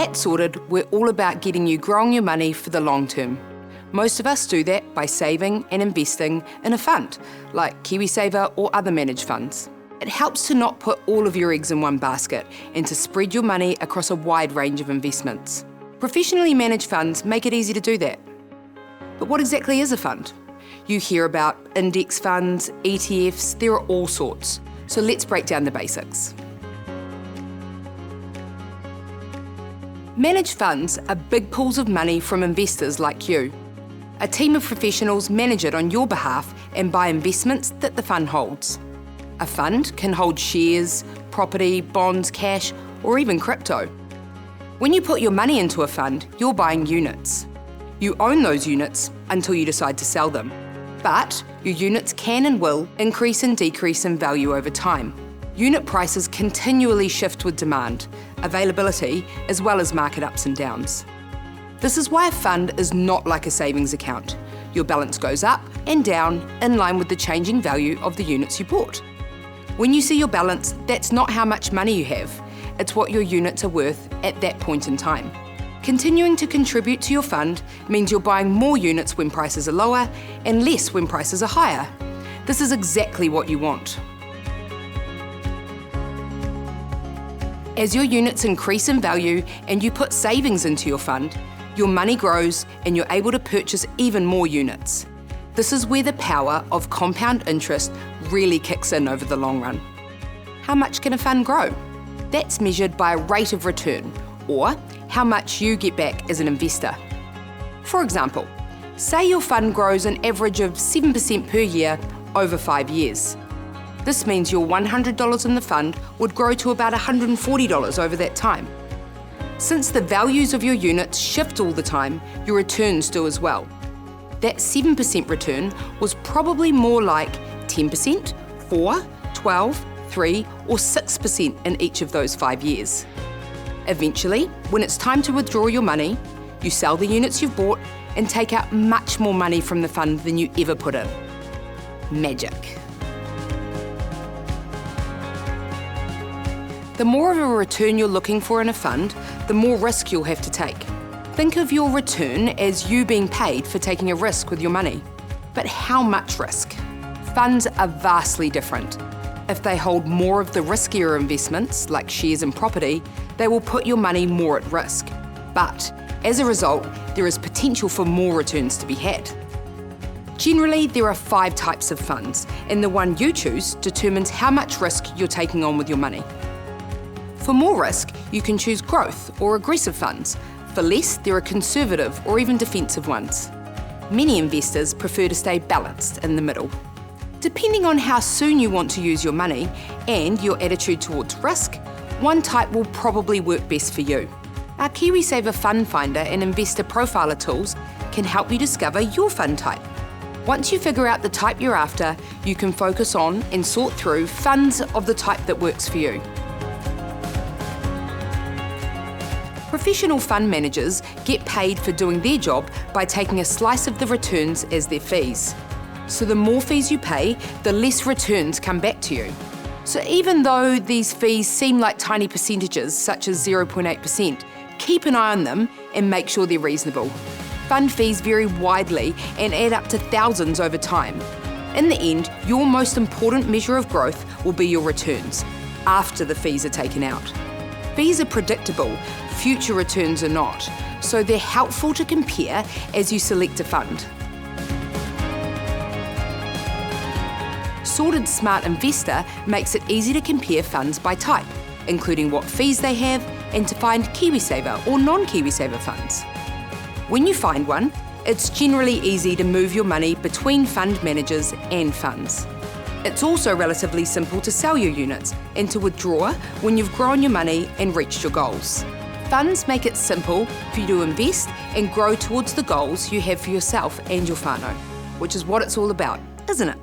At Sorted, we're all about getting you growing your money for the long term. Most of us do that by saving and investing in a fund, like KiwiSaver or other managed funds. It helps to not put all of your eggs in one basket and to spread your money across a wide range of investments. Professionally managed funds make it easy to do that. But what exactly is a fund? You hear about index funds, ETFs, there are all sorts. So let's break down the basics. Managed funds are big pools of money from investors like you. A team of professionals manage it on your behalf and buy investments that the fund holds. A fund can hold shares, property, bonds, cash, or even crypto. When you put your money into a fund, you're buying units. You own those units until you decide to sell them. But your units can and will increase and decrease in value over time. Unit prices continually shift with demand, availability, as well as market ups and downs. This is why a fund is not like a savings account. Your balance goes up and down in line with the changing value of the units you bought. When you see your balance, that's not how much money you have. It's what your units are worth at that point in time. Continuing to contribute to your fund means you're buying more units when prices are lower and less when prices are higher. This is exactly what you want. As your units increase in value and you put savings into your fund, your money grows and you're able to purchase even more units. This is where the power of compound interest really kicks in over the long run. How much can a fund grow? That's measured by a rate of return, or how much you get back as an investor. For example, say your fund grows an average of 7% per year over 5 years. This means your $100 in the fund would grow to about $140 over that time. Since the values of your units shift all the time, your returns do as well. That 7% return was probably more like 10%, 4%, 12%, 3%, or 6% in each of those 5 years. Eventually, when it's time to withdraw your money, you sell the units you've bought and take out much more money from the fund than you ever put in. Magic. The more of a return you're looking for in a fund, the more risk you'll have to take. Think of your return as you being paid for taking a risk with your money. But how much risk? Funds are vastly different. If they hold more of the riskier investments, like shares and property, they will put your money more at risk. But as a result, there is potential for more returns to be had. Generally, there are 5 types of funds, and the one you choose determines how much risk you're taking on with your money. For more risk, you can choose growth or aggressive funds. For less, there are conservative or even defensive ones. Many investors prefer to stay balanced in the middle. Depending on how soon you want to use your money and your attitude towards risk, one type will probably work best for you. Our KiwiSaver Fund Finder and Investor Profiler tools can help you discover your fund type. Once you figure out the type you're after, you can focus on and sort through funds of the type that works for you. Professional fund managers get paid for doing their job by taking a slice of the returns as their fees. So the more fees you pay, the less returns come back to you. So even though these fees seem like tiny percentages, such as 0.8%, keep an eye on them and make sure they're reasonable. Fund fees vary widely and add up to thousands over time. In the end, your most important measure of growth will be your returns, after the fees are taken out. Fees are predictable, future returns are not, so they're helpful to compare as you select a fund. Sorted Smart Investor makes it easy to compare funds by type, including what fees they have, and to find KiwiSaver or non-KiwiSaver funds. When you find one, it's generally easy to move your money between fund managers and funds. It's also relatively simple to sell your units and to withdraw when you've grown your money and reached your goals. Funds make it simple for you to invest and grow towards the goals you have for yourself and your whānau, which is what it's all about, isn't it?